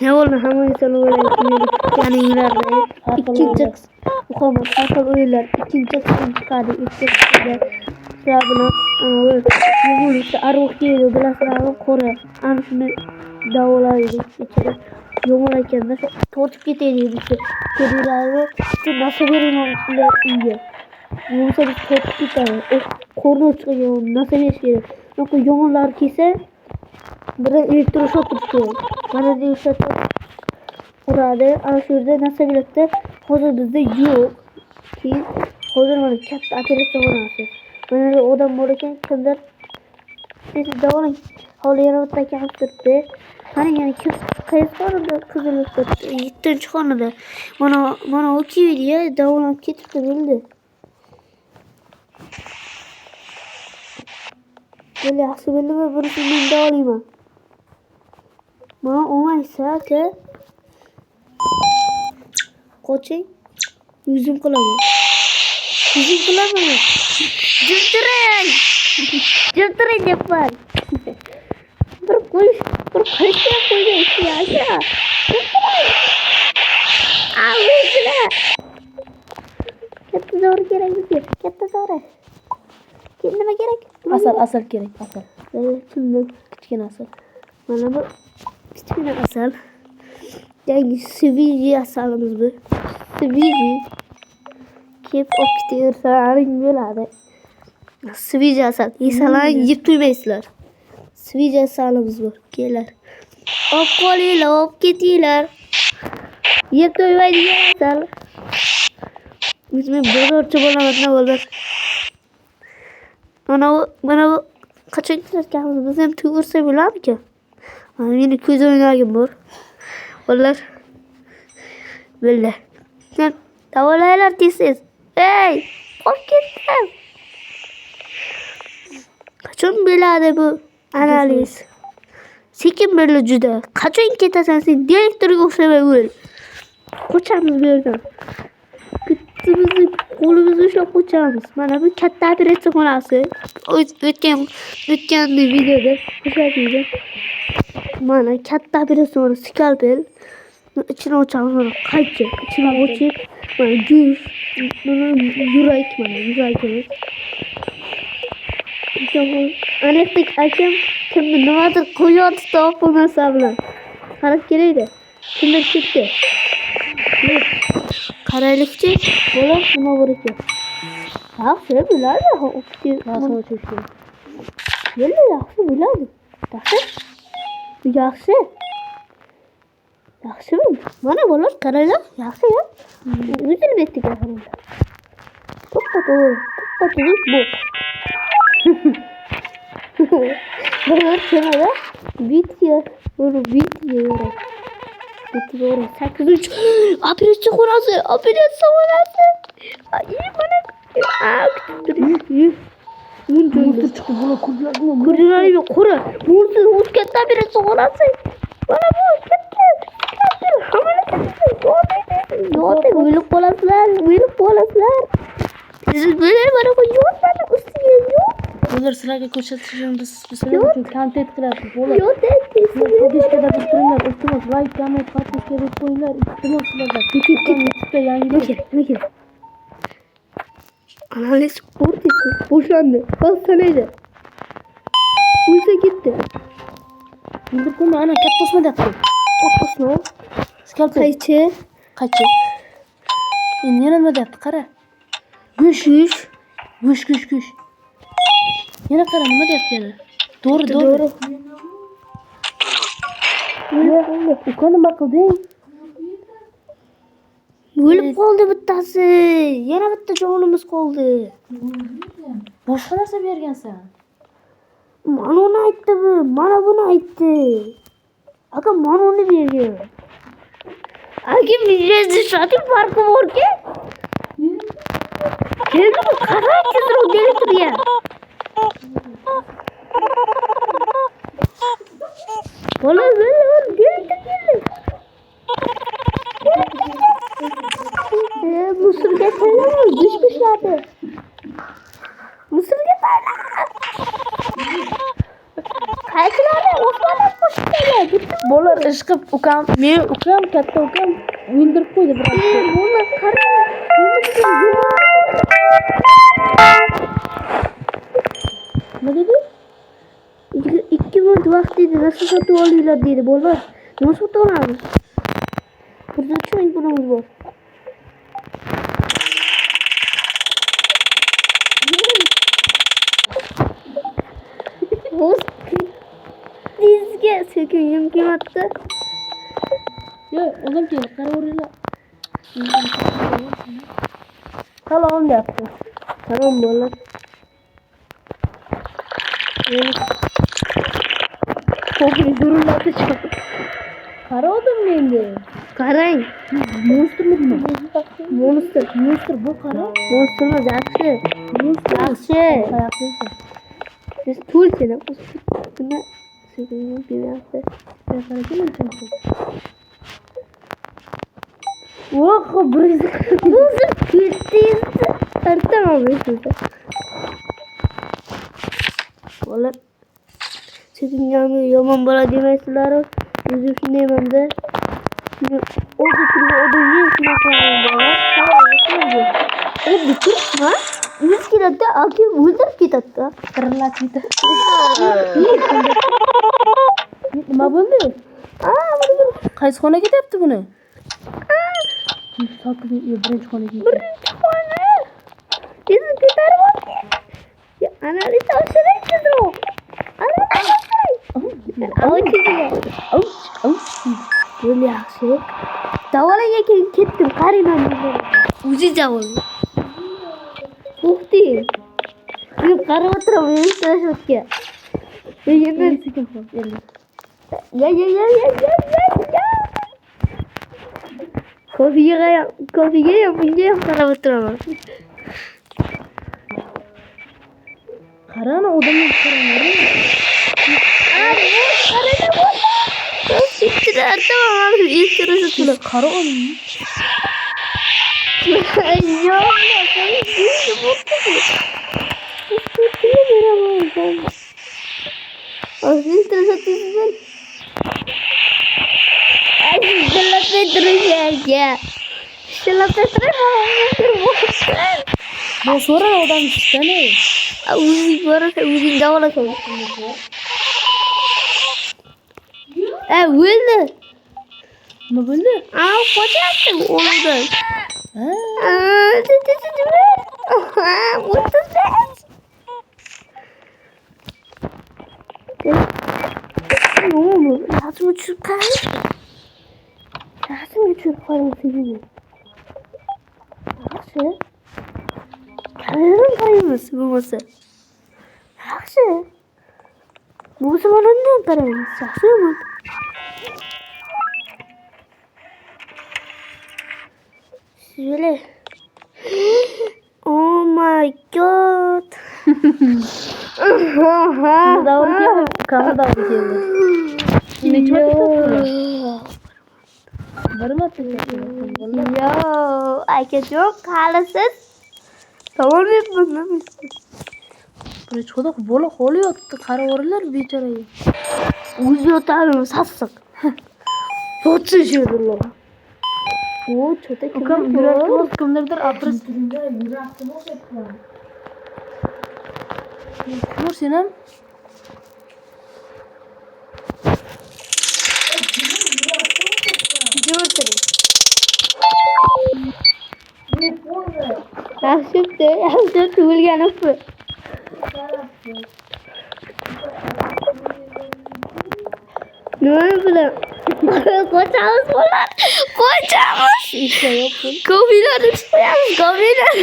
Ne oldu hamı insan öyle yani ileride ikinci muhammed hatta öyle ikinci kısım çıkardı ikinci sıra yumurta aruk yiyor biraz daha kore anşını dağılaydı içeri yumurta da tortup gidiyordu işte kediler ve nasıl verin iyi yumurta bir tortup gidiyor o korna çıkıyor nasıl bir şey yok yumurlar kise bir elektroşok tutuyor bana diyor şey burada aşırıda nasıl birlikte hazır bizde yok ki hazır var katta ateşe olması ben odam oraya kadar siz davulun havlayarak yaptırdı hani yani kayıt var da kızılıktı gittin çıkanı da bana o ki diye davulun getirdi bildi böyle hasbelli ve burası ben davuluyum bana olmaysa ki koçing yüzüm kulağıma Cırtırın yapar. Bir kaçta koyuyor ya aşağı. Ağzına. Katta doğru gerek bir katta doğru. Kendime gerek. Asal gerek asal. Evet şimdi Küçük asal. bana bu küçük asal. Yani sivilce asalımız bu. Sivilce. Kep oktiyor sarın böyle. Sivilce asal. İnsanlar yiyip duymayısılar. Sivilce asalımız bu. Gelir. Hop koliyle hop getiler. Yiyip duymayı diye asal. Bizim böyle orta bulamadığına olur. Bana kaçak giderken bizim tüyürse bile mi ki? Yine köz oynarken var. Vallahi. Böyle. Sen tavalaylar tisiz. Hey! Hop gittim. Kaçın belada bu analiz. Sekin böyle cüda. Kaçın ketasen sen direktörü yoksa böyle. Koçamız böyle. Kıttımızı kolumuzu şok koçamız. Bana bu katta bir resim olası. Ötken bir videoda. Güzel video. Bana katta bir resim olası. Skalpel. İçine uçağımız var. Kaçacak. İçine uçacak. Bana düz. Yürek bana. Yürek. Anektik açım. Şimdi ne vardır koyuyor stop bunu sabla. Karak gereydi. Şimdi çıktı. Karalıkçı. Böyle buna vuruyor. Ya sen bilir mi? Nasıl çeşiyor? Böyle yaxşı bilir. Yaxşı. Yaxşı mı? Bana bolar karalık yaxşı ya. Güzel bettik efendim. Topa bu. Böyle kenara bitiyor. Böyle bitiyor. Bitiyor. 8-3. Abiret çikolası. Ay bana. Mutlu çıktı bana kurdular mı? Kurdular mı? Mutlu uçkette abiret çikolası. Bana bu uçkette. Hamile büyülük bolaslar. Siz böyle bana koyuyor. Bana üstüne yok. Bunlar sırayla koşatacağım da sıra kantet kırarsın. Yok dedi. Hadi kadar üstünler. Üstümüz vay kamet fatih kere koyunlar. Üstümüz sırada. Küçük yani. Mekir. Analiz ortası. Boşandı. Hastaneydi. Uysa gitti. Bildir konu ana katlasma da yaptım. Katlasma. Skalpel. Kaçı. Yanına da yaptı kara. Güç. Yana kara ne de yaptı yana. Doğru. Öyle. Ukanın bakıl değil. Ölüp kaldı bittası. Yana bitti çoğunumuz kaldı. Boşka nasıl bir yergen sen? Bana onu aitti bu. Bana bunu aitti. Aga bana onu veriyor. Aga bileceğiz zaten farkı var ki. Kendimi karar kesin o delidir ya. Valla böyle var delidir. Mısır getirler düşmüşlerdi. Mısır getirler. Kayıtlarda Osmanlı poşetler. Bolalar ishqib ukam, men ukam katta ukam o'ldirib qo'ydi biroq. Bunlar qara. Nima dedi? 2 minut vaqt dedi. Nasıl sotib olinglar dedi. Bolalar. Nima sotib olamiz? Burada cho'ng pulimiz bor. Dizga söküngim kelmoqda. Yo'q, o'zim kelib qaraveringlar. Salom deyapti. Salom bolalar. Ko'pni durullatib chiqdi. Qaradim endi. Qarang. Monstermi? Monster Bu qara. Monster yaxshi. Yaxshi. Yaxshi. Biz to'l seni. Buni söküngim kelmoqda. Voh, briz. Buzib ketdi. Artamamışsın. Bolalar. Söküngimni yomon bola demaysizlar. O'zim shunday eman-da. O'zi turgan odamga shunaqa bolalar. O bitir, ha? 100 kiloda aka o'ldirib ketadi. Qirilib ketdi. Nima bo'ldi? Qaysi xonaga ketyapti buni? Birinchi xonaga. Birinchi xona. Tezib ketarib. Ya analiz oshiraysiz o. Böyle yaxshi. Davolaga ketdim, qarayman. O'zi davol. To'xting. Men qarab o'tiraman, stressga. Endi ya. Kofiga ham bunga ham qarab o'tiraman. Qarana, odamni qaranglar. Tamam, istirasatlar. Qara olim. Bu sonra odam istene. Uzun davolasan. Öldü. Ne böyle? Kocattım oldu. Ne oldu? Lazım uçup kalmış. Lazım uçup kalmış. Nasıl? Kalırım kaymış bu masa. Nasıl? Bu zaman ne yapayım? Nasıl mı? Şöyle. Oh my god. Kamera davul geldi. Yine çok Varım atacak. Yo, aka çok halasiz. Tamam yapmam. Böyle çodak bola oluyor. Karavarlar beçarayı. Uzuyor tabii sassık. Çok şişirdiler. O çoda kim? Ukam yuraklı kimlerdir apres. Kur senem. Yaxshi tug'ilgani bu. Nima bilan? Ko'chamiz bo'lar. Ko'chamiz. Ishda yo'q. Ko'piylarni qo'yamiz. Ko'piylar.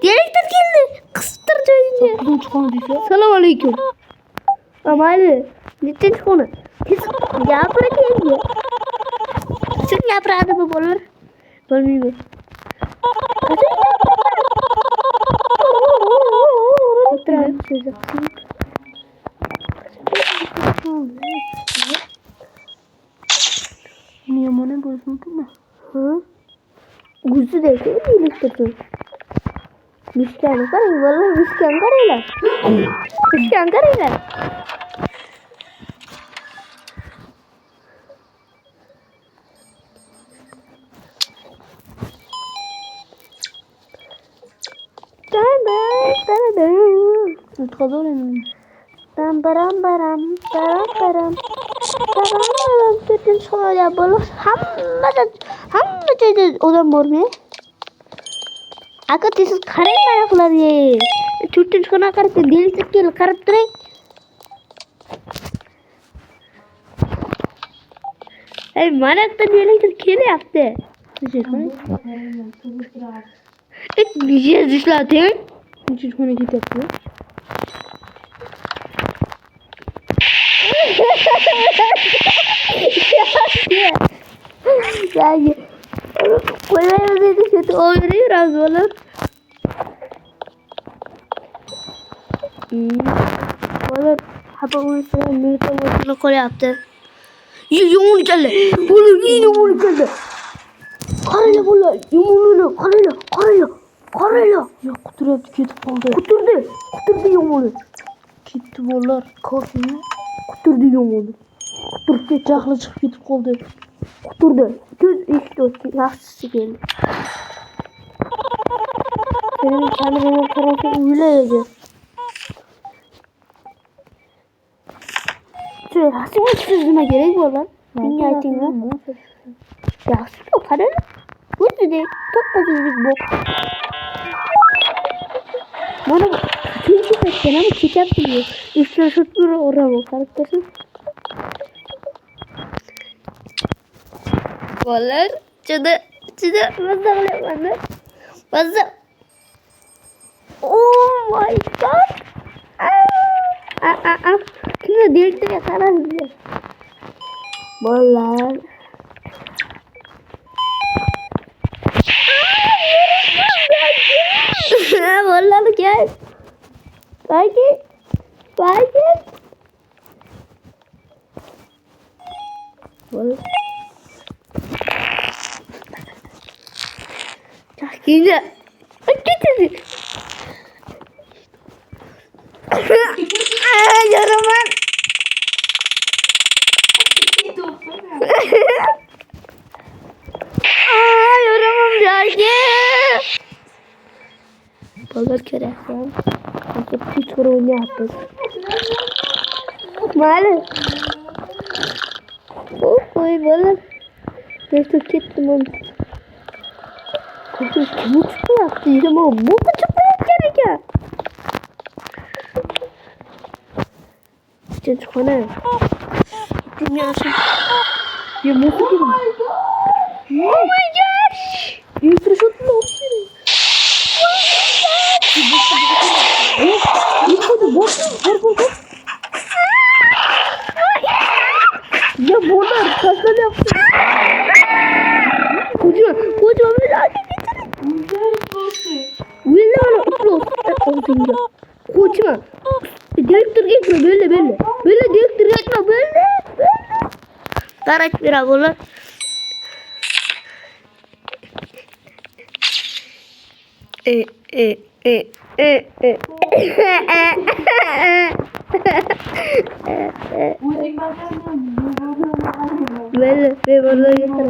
Direktör geldi. Kıstır çocuğu. Selam aleyküm. Amali. Netin konu. Gapira keldi. Sen gapiradi bu bolar. Bilmayman. Kötü değil. İyilik kötü. Müşken karayı. Vallahi müşken karayla. Müşken karayla. Tutkada öğrenin. Baram baram baram baram. Bütün soruya bulur. Hamma dedi odam var mı? Akı siz karayın ayaklar ye. Türkçe çıkana karıp delisik gel karıp durayım. Hey manakta delisik kele yaptı. Bir şey düşlerdi. Hiç konu git yapıyor. Yani kolay dedi kötü oluyor az olur. Olur. Hapa uyuşturan milite vurduğunu kolay yaptı. Yumul geldi. Bunu yine yumul geldi. Karayla bola. Yumulunu. Karayla. Ya kutur yaptı ketip kaldı. Kuturdu yumulu. Gitti bollar. Korkmuyor. Kuturdu yumulu. Kuturdu. Cahlı çıkıp ketip kaldı. Kuturdu. Göz işte o yaşlısı geldi. Benim kendime tarafı uyulayacak. Şöyle hasım açısına gerek var lan. Dünya içinde. Yaşlı o kadar. Bu dedi. Çok pasızlık bu. Bana çünkü ben ama kitap biliyor. İşte şutları oraya bak arkadaşlar. Vallahi çıdı fazla oluyor bana. Fazla. Oh my god. Şimdi direkte yakalar bize. Vallahi. Vallahi gel. Belki. Vallahi. Çok güzel. Getir. Yaramaz. Yaramam belki. Balık keresen. Nasıl bir sorun yaptık. Malı. Oy balık. Neyse gittim onu. Kızım kim uçtu yaptı? Ama bu küçük gerek ya. Çocuk ona. Gittim ya şimdi. Ya nasıl girdin? Oh my gosh. Bir fırsat mı olsun? Ya bunlar kaslar yaptı. Kocaman bir lanet getirin. Villa upload. Kocaman. Direktör geçme böyle. Böyle direktör geçme böyle. Karaç bir abolar. Böyle vallahi yeter.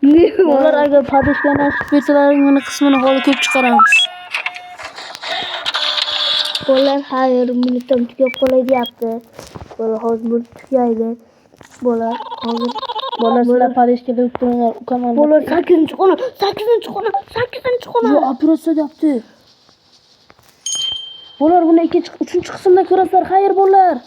Ne Bollar aga padişkana şüphetilerin kısmını kolu köp çıkaramız. Bolar hayır militan tüke kolay yaptı. Bolar hazır tükeydi. Bolar hazır. Bollar sıra padişkede uktuğunlar ukamanlar. Bolar sakin çık ona. Yo operasyon yaptı. Bollar bunu üçüncü kısımda köraslar. Hayır bollar.